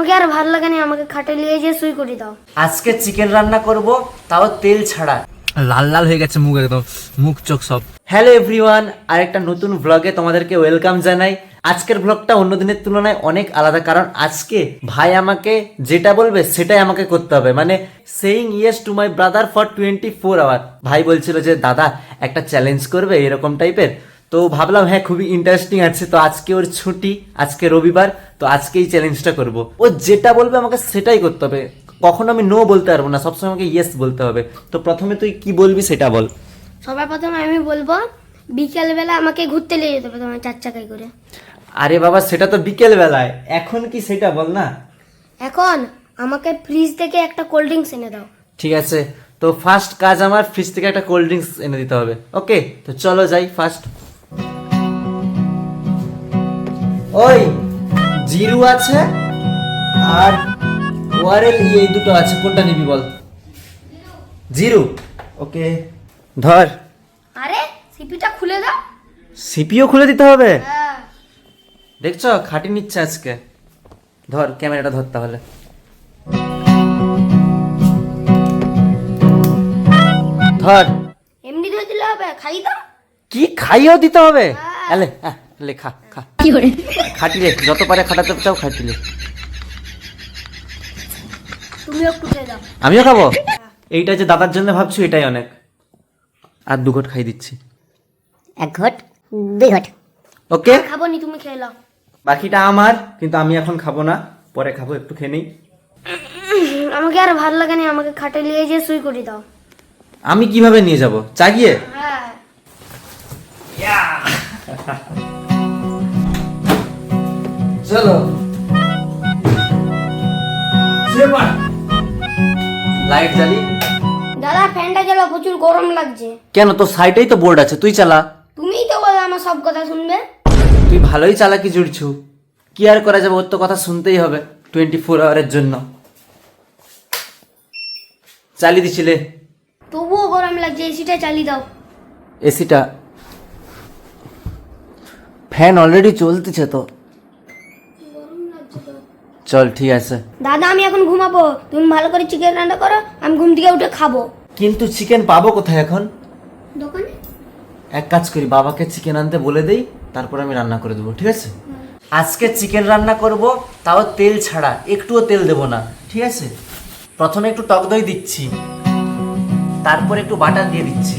আমাকে আর ভালো লাগে না, আমাকে খাটে নিয়ে যেয়ে শুই করে দাও। আজকে চিকেন রান্না করব, তাও তেল ছাড়া। লাল লাল হয়ে গেছে মুখ, একদম মুখ চোখ সব। হ্যালো এভরিওয়ান, আরেকটা নতুন ভ্লগে তোমাদেরকে ওয়েলকাম জানাই। আজকের ভ্লগটা অন্য দিনের তুলনায় অনেক আলাদা, কারণ আজকে ভাই আমাকে যেটা বলবে সেটাই আমাকে করতে হবে, মানে saying yes to my brother for 24 hour. ভাই বলছিল যে দাদা একটা চ্যালেঞ্জ করবে এরকম টাইপের, তো ভাবলাম হ্যাঁ খুবই ইন্টারেস্টিং আছে। তো আজকে ওর ছুটি, আজকে রবিবার, তো আজকে এই চ্যালেঞ্জটা করব। ও যেটা বলবে আমাকে সেটাই করতে হবে, কখনো আমি নো বলতে পারবো না, সবসময় আমাকে ইয়েস বলতে হবে। তো প্রথমে তুই কি বলবি সেটা বল। সবার প্রথমে আমি বলবো বিকেলবেলা আমাকে ঘুরতে নিয়ে যেতে হবে তোমার 4 চাকায় করে। আরে বাবা সেটা তো বিকেল বেলায়, এখন কি সেটা বল না। এখন আমাকে ফ্রিজ থেকে একটা কোল্ড ড্রিঙ্কস এনে দাও। ঠিক আছে, তো ফার্স্ট কাজ আমার ফ্রিজ থেকে একটা কোল্ড ড্রিঙ্কস এনে দিতে হবে। ওকে, তো চলো যাই ফার্স্ট। ওই জিরু আছে আর ওয়ারেল এই দুটো আছে, কোনটা নিবি বল। জিরু, ওকে ধর। আরে সিপিটা খুলে দাও। সিপিও খুলে দিতে হবে? হ্যাঁ। দেখছো খাটি নিচ্ছে আজকে। ধর ক্যামেরাটা ধর তাহলে। ধর। এমনি ধরে দিলে হবে, খাই দাও। কি খাইয়েও দিতে হবে? আলে লে খা খা। কি করে? খাটিলে যত পারে খাটাতে চাও খাটিলে। তুমিও একটু খেয়ে দাও। আমিও খাবো? এইটা যে দাদার জন্য ভাবছো এটাই অনেক। আর 2 ঘট খাই দিচ্ছি। 1 ঘট 2 ঘট। ওকে, খাবো নি, তুমি খেয়ে নাও। বাকিটা আমার, কিন্তু আমি এখন খাবো না, পরে খাবো, একটু খেয়ে নেই। আমাকে আর ভালো লাগে না, আমাকে খাটে নিয়ে যেয়ে শুই করে দাও। আমি কিভাবে নিয়ে যাব? চাগিয়ে? হ্যাঁ। চলো লাইট জ্বালি। দাদা ফ্যানটা চালাও, প্রচুর গরম লাগছে। কেন, তোর সাইডেই তো বোর্ড আছে, তুই চালা। তুমিই তো বলো আমার সব কথা শুনবে। তুই ভালোই চালাকি জুড়ছু, কি আর করা যাবে, ওর তো কথা শুনতেই হবে 24 আওয়ারের জন্য। চালিয়ে দিছিলে? তবুও গরম লাগছে, এসিটা চালিয়ে দাও। এসিটা, ফ্যান অলরেডি চলতেছে তো। চল ঠিক আছে। দাদা আমি এখন ঘুমাবো, তুমি ভালো করে চিকেন রান্না করো, আমি ঘুম থেকে উঠে খাবো। কিন্তু চিকেন পাবো কোথায় এখন? দোকানে। এক কাজ করি, বাবাকে চিকেন আনতে বলে দেই, তারপর আমি রান্না করে দেবো, ঠিক আছে? আজকে চিকেন রান্না করব, তাও তেল ছাড়া, একটুও তেল দেব না, ঠিক আছে? প্রথমে একটু টক দই দিচ্ছি, তারপর একটু বাটার দিয়ে দিচ্ছি,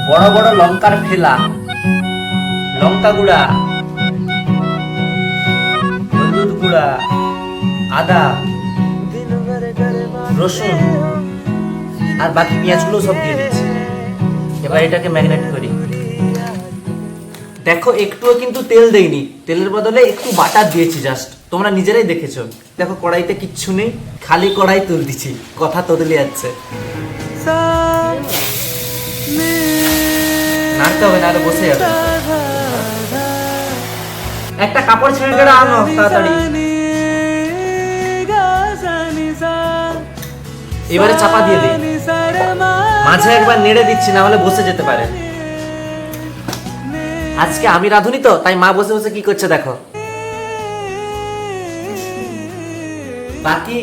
বড় বড় লঙ্কার ফেলা, লঙ্কা গুঁড়া, হলুদ গুঁড়া, আদা, রসুন আর বাকি পেঁয়াজগুলো সব দিয়ে দিচ্ছি। এবার এটাকে ম্যারিনেট করি। দেখো একটুও কিন্তু তেল দেইনি, তেলের বদলে একটু বাটার দিয়েছি জাস্ট, তোমরা নিজেরাই দেখেছো। দেখো কড়াইতে কিচ্ছু নেই, খালি কড়াই তুল দিচ্ছি, কথা তোদলে যাচ্ছে। নাড়তে হবে না, আর বসে যাবে। একটা কাপড় ছেড়ে কেটে আনো তাড়াতাড়ি। এবারে চাপা দিয়ে দিই, মাঝে একবার নেড়ে দিচ্ছি, না হলে বসে যেতে পারে। আজকে আমি রাঁধুনি তো, তাই মা বসে বসে কি করছে দেখো। বাকি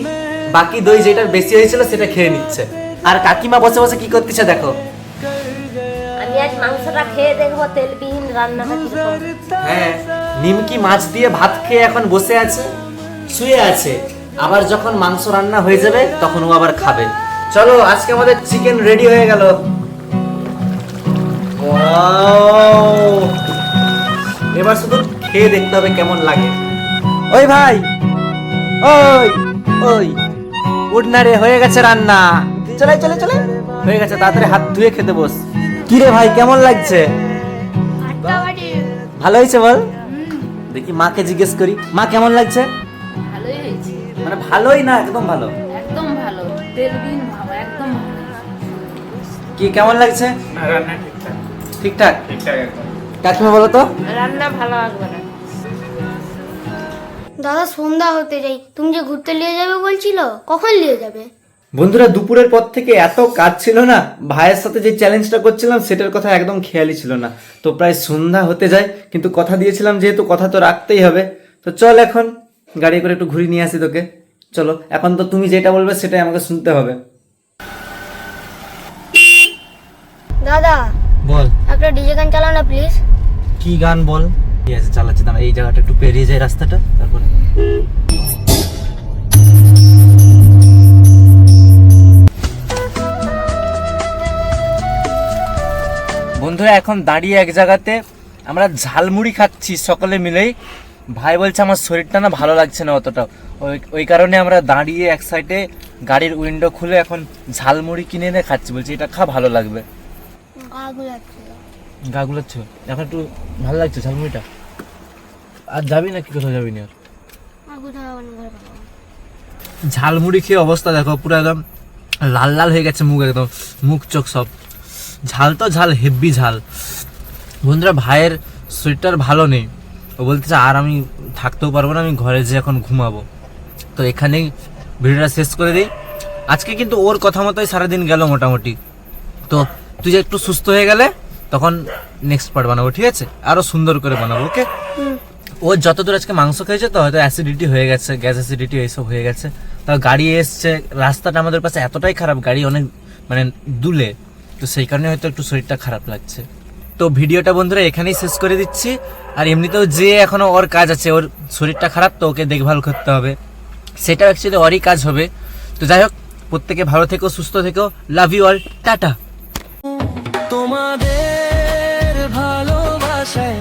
বাকি দই যেটা বেশি হয়েছিল সেটা খেয়ে নিচ্ছে, আর কাকিমা বসে বসে কি করতেছে দেখো। আমি আজ মাংসটা খেয়ে দেখবো তেলবিহীন রান্নাটা কিরকম। হ্যাঁ, নিমকি মাছ দিয়ে ভাত খেয়ে এখন বসে আছে, শুয়ে আছে। আবার যখন মাংস রান্না হয়ে যাবে তখন ও আবার খাবে। চলো আজকে আমাদের চিকেন রেডি হয়ে গেল। এবার শুধু খেয়ে দেখতে হবে কেমন লাগে। ওই ভাই, ওই ওই উঠ না রে, হয়ে গেছে রান্না। চলে চলে চলে, হয়ে গেছে, তাড়াতাড়ি হাত ধুয়ে খেতে বস। কি রে ভাই কেমন লাগছে? ভালো হয়েছে বল। দেখি মাকে জিজ্ঞেস করি, মা কেমন লাগছে? ভালোই হয়েছে, মানে ভালোই না একদম ভালো? একদম ভালো, তেলবিহীন ভালো, একদম ভালো। কি কেমন লাগছে? রান্না ঠিকঠাক ঠিকঠাক? ঠিকঠাক একদম। কাকিমা বলো তো। রান্না ভালো একবারে। দাদা সন্ধ্যা হতে যাই, তুমি যে ঘুরতে নিয়ে যাবে বলছিল, কখন নিয়ে যাবে? বন্ধুরা দুপুরের পর থেকে এত কাজ ছিল না, ভাইয়ের সাথে যে চ্যালেঞ্জটা করছিলাম সেটার কথা একদম খেয়ালই ছিল না। তো প্রায় সন্ধ্যা হতে যায়, কিন্তু কথা দিয়েছিলাম যেহেতু কথা তো রাখতেই হবে, তো চল এখন গাড়ি করে একটু ঘুরিয়ে নিয়ে আসি তোকে। চলো, এখন তো তুমি যেটা বলবে সেটাই আমাকে শুনতে হবে। দাদা বল একটা ডিজে গান চালাও না প্লিজ। কি গান বল? ঠিক আছে চালাচ্ছি, দাঁড়া এই জায়গাটা একটু পেরিয়ে যায় রাস্তাটা, তারপরে বন্ধুরা এখন দাঁড়িয়ে এক জায়গাতে আমরা ঝালমুড়ি খাচ্ছি সকলে মিলেই। ভাই বলছে আমার শরীরটা না ভালো লাগছে না অতটা, ওই কারণে আমরা দাঁড়িয়ে এক সাইডে গাড়ির উইন্ডো খুলে এখন ঝালমুড়ি কিনে এনে খাচ্ছি। বলছি এটা খা, ভালো লাগবে। গা গুলাচ্ছো এখন, একটু ভালো লাগছে ঝালমুড়িটা। আর যাবি না কি, কোথাও যাবি না? ঝালমুড়ি খেয়ে অবস্থা দেখো, পুরো একদম লাল লাল হয়ে গেছে মুখ, একদম মুখ চোখ সব। ঝাল তো ঝাল, হেভি ঝাল। বন্ধুরা ভাইয়ের শরীরটার ভালো নেই, ও বলতেছে আর আমি থাকতেও পারবো না, আমি ঘরে যেয়ে এখন ঘুমাবো। তো এখানেই ভিডিওটা শেষ করে দিই। আজকে কিন্তু ওর কথা মতোই সারাদিন গেল মোটামুটি। তো তুই যে একটু সুস্থ হয়ে গেলে তখন নেক্সট পার্ট বানাবো, ঠিক আছে? আরো সুন্দর করে বানাবো, ওকে? ও যতদূর আজকে মাংস খেয়েছে তো হয়তো অ্যাসিডিটি হয়ে গেছে, গ্যাস অ্যাসিডিটি এইসব হয়ে গেছে। তো গাড়ি এসছে, রাস্তাটা আমাদের পাশে এতটাই খারাপ, গাড়ি অনেক মানে দুলে, তো সেই কারণে হয়তো একটু শরীরটা খারাপ লাগছে। তো ভিডিওটা বন্ধুরা এখানেই শেষ করে দিচ্ছি। আর এমনিতেও যে এখনো ওর কাজ আছে, ওর শরীরটা খারাপ তো ওকে দেখভাল করতে হবে, সেটাও অ্যাকচুয়ালি ওরই কাজ হবে। তো যাই হোক, প্রত্যেকে ভালো থেকো, সুস্থ থেকো, লাভ ইউ অল, টাটা। তোমাদের ভালোবাসায়